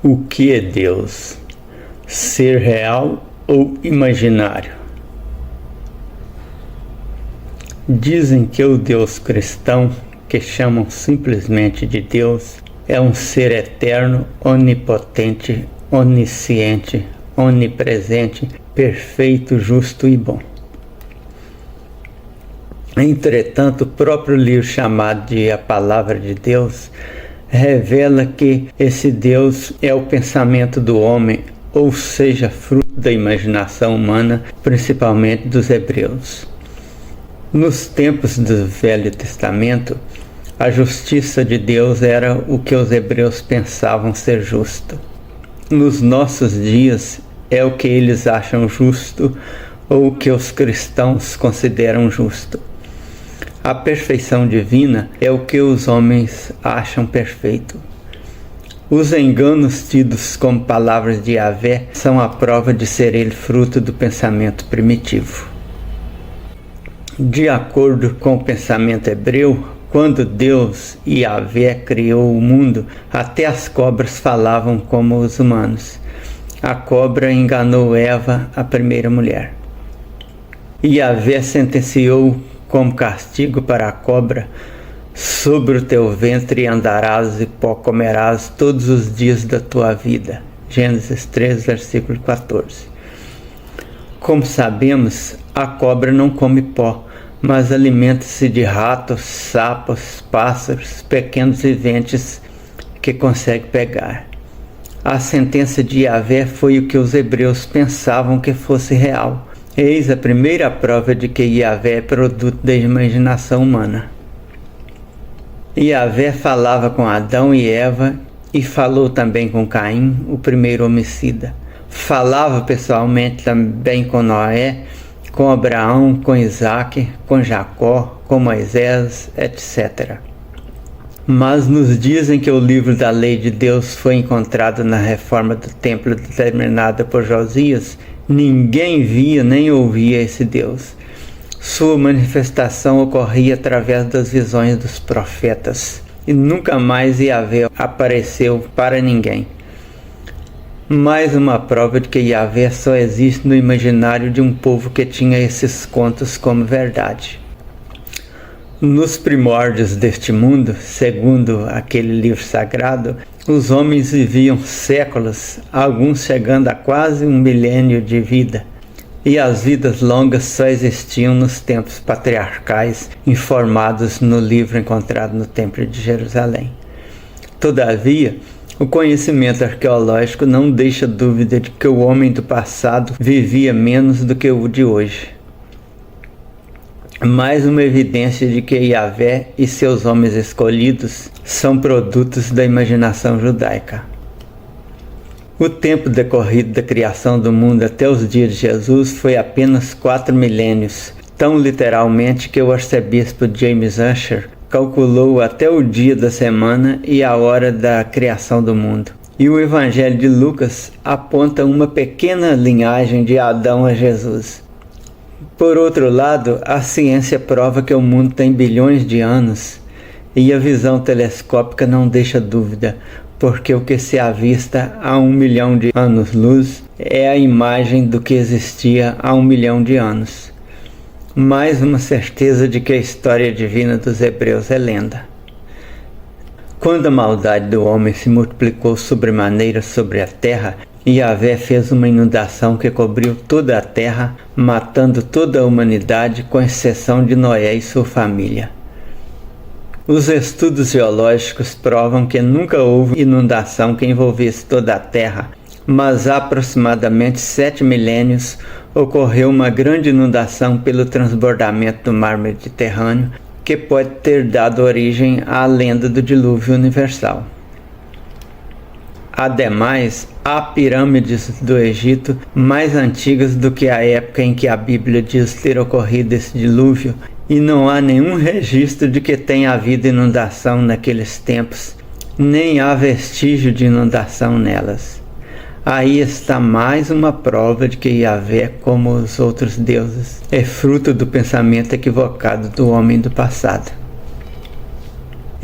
O que é Deus? Ser real ou imaginário? Dizem que o Deus cristão, que chamam simplesmente de Deus, é um ser eterno, onipotente, onisciente, onipresente, perfeito, justo e bom. Entretanto, o próprio livro chamado de A Palavra de Deus revela que esse Deus é o pensamento do homem, ou seja, fruto da imaginação humana, principalmente dos hebreus. Nos tempos do Velho Testamento, a justiça de Deus era o que os hebreus pensavam ser justo. Nos nossos dias, é o que eles acham justo ou o que os cristãos consideram justo. A perfeição divina é o que os homens acham perfeito. Os enganos tidos como palavras de Yahvé são a prova de ser ele fruto do pensamento primitivo. De acordo com o pensamento hebreu, quando Deus, Yahvé, criou o mundo, até as cobras falavam como os humanos. A cobra enganou Eva, a primeira mulher. Yahvé sentenciou como castigo para a cobra: sobre o teu ventre andarás e pó comerás todos os dias da tua vida. Gênesis 3, versículo 14. Como sabemos, a cobra não come pó, mas alimenta-se de ratos, sapos, pássaros, pequenos viventes que consegue pegar. A sentença de Yahvé foi o que os hebreus pensavam que fosse real. Eis a primeira prova de que Yahvé é produto da imaginação humana. Yahvé falava com Adão e Eva e falou também com Caim, o primeiro homicida. Falava pessoalmente também com Noé, com Abraão, com Isaque, com Jacó, com Moisés, etc. Mas nos dias em que o livro da lei de Deus foi encontrado na reforma do templo determinada por Josias, ninguém via nem ouvia esse Deus. Sua manifestação ocorria através das visões dos profetas, e nunca mais Yahvé apareceu para ninguém. Mais uma prova de que Yahvé só existe no imaginário de um povo que tinha esses contos como verdade. Nos primórdios deste mundo, segundo aquele livro sagrado, os homens viviam séculos, alguns chegando a quase 1 milênio de vida. E as vidas longas só existiam nos tempos patriarcais informados no livro encontrado no Templo de Jerusalém. Todavia, o conhecimento arqueológico não deixa dúvida de que o homem do passado vivia menos do que o de hoje. Mais uma evidência de que Yahvé e seus homens escolhidos são produtos da imaginação judaica. O tempo decorrido da criação do mundo até os dias de Jesus foi apenas 4 milênios, tão literalmente que o arcebispo James Ussher calculou até o dia da semana e a hora da criação do mundo. E o Evangelho de Lucas aponta uma pequena linhagem de Adão a Jesus. Por outro lado, a ciência prova que o mundo tem bilhões de anos, e a visão telescópica não deixa dúvida, porque o que se avista há 1 milhão de anos-luz é a imagem do que existia há 1 milhão de anos. Mais uma certeza de que a história divina dos hebreus é lenda. Quando a maldade do homem se multiplicou sobremaneira sobre a terra, Yahvé fez uma inundação que cobriu toda a terra, matando toda a humanidade, com exceção de Noé e sua família. Os estudos geológicos provam que nunca houve inundação que envolvesse toda a terra, mas há aproximadamente 7 milênios ocorreu uma grande inundação pelo transbordamento do mar Mediterrâneo, que pode ter dado origem à lenda do dilúvio universal. Ademais, há pirâmides do Egito mais antigas do que a época em que a Bíblia diz ter ocorrido esse dilúvio, e não há nenhum registro de que tenha havido inundação naqueles tempos, nem há vestígio de inundação nelas. Aí está mais uma prova de que Yahvé, como os outros deuses, é fruto do pensamento equivocado do homem do passado.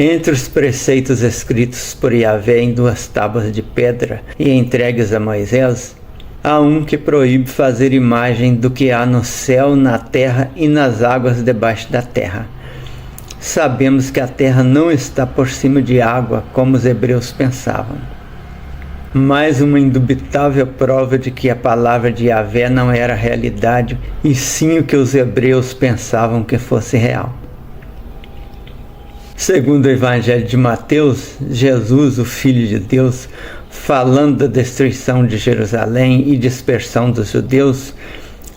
Entre os preceitos escritos por Yahvé em 2 tábuas de pedra e entregues a Moisés, há um que proíbe fazer imagem do que há no céu, na terra e nas águas debaixo da terra. Sabemos que a terra não está por cima de água, como os hebreus pensavam. Mais uma indubitável prova de que a palavra de Yahvé não era realidade, e sim o que os hebreus pensavam que fosse real. Segundo o Evangelho de Mateus, Jesus, o Filho de Deus, falando da destruição de Jerusalém e dispersão dos judeus,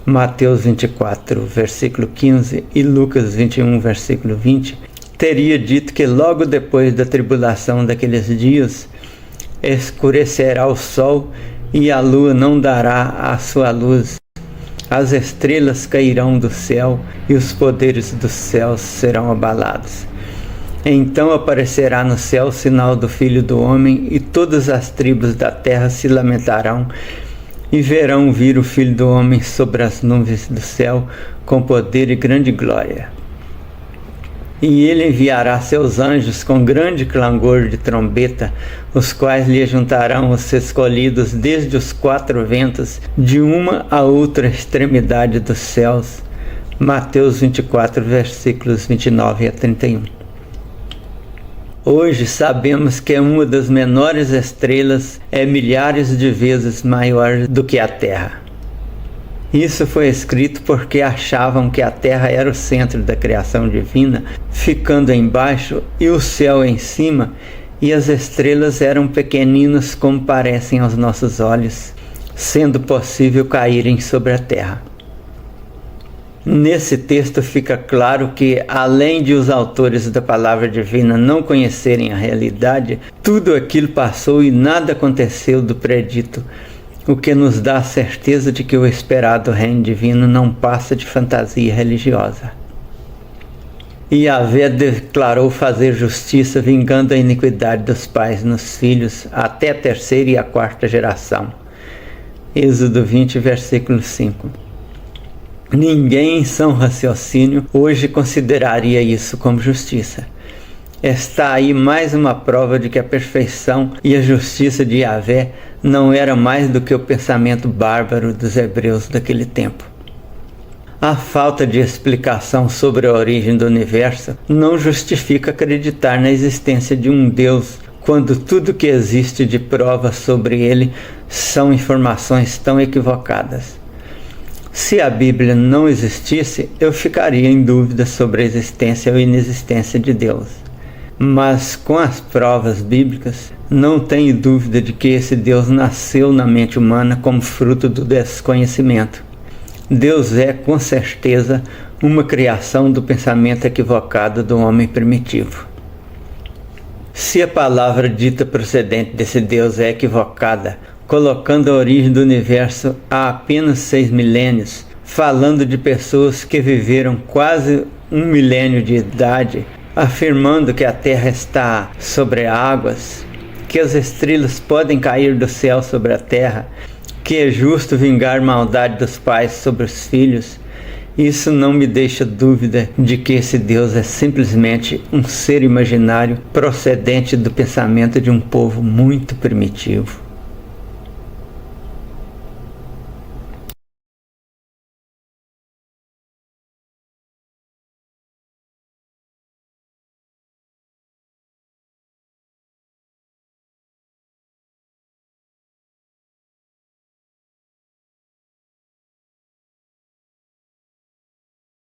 Mateus 24, versículo 15 e Lucas 21, versículo 20, teria dito que logo depois da tribulação daqueles dias, escurecerá o sol e a lua não dará a sua luz. As estrelas cairão do céu e os poderes dos céus serão abalados. Então aparecerá no céu o sinal do Filho do Homem, e todas as tribos da terra se lamentarão e verão vir o Filho do Homem sobre as nuvens do céu com poder e grande glória. E ele enviará seus anjos com grande clangor de trombeta, os quais lhe juntarão os escolhidos desde os 4 ventos, de uma a outra extremidade dos céus. Mateus 24, versículos 29 a 31. Hoje sabemos que uma das menores estrelas é milhares de vezes maior do que a Terra. Isso foi escrito porque achavam que a Terra era o centro da criação divina, ficando embaixo e o céu em cima, e as estrelas eram pequeninas como parecem aos nossos olhos, sendo possível caírem sobre a Terra. Nesse texto fica claro que, além de os autores da palavra divina não conhecerem a realidade, tudo aquilo passou e nada aconteceu do predito, o que nos dá a certeza de que o esperado reino divino não passa de fantasia religiosa. E Yahvé declarou fazer justiça, vingando a iniquidade dos pais nos filhos, até a 3ª e a 4ª geração. Êxodo 20, versículo 5. Ninguém em são raciocínio hoje consideraria isso como justiça. Está aí mais uma prova de que a perfeição e a justiça de Yahvé não era mais do que o pensamento bárbaro dos hebreus daquele tempo. A falta de explicação sobre a origem do universo não justifica acreditar na existência de um Deus, quando tudo que existe de prova sobre ele são informações tão equivocadas. Se a Bíblia não existisse, eu ficaria em dúvida sobre a existência ou inexistência de Deus. Mas com as provas bíblicas, não tenho dúvida de que esse Deus nasceu na mente humana como fruto do desconhecimento. Deus é, com certeza, uma criação do pensamento equivocado do homem primitivo. Se a palavra dita procedente desse Deus é equivocada, colocando a origem do universo há apenas 6 milênios, falando de pessoas que viveram quase 1 milênio de idade, afirmando que a Terra está sobre águas, que as estrelas podem cair do céu sobre a Terra, que é justo vingar maldade dos pais sobre os filhos, isso não me deixa dúvida de que esse Deus é simplesmente um ser imaginário procedente do pensamento de um povo muito primitivo.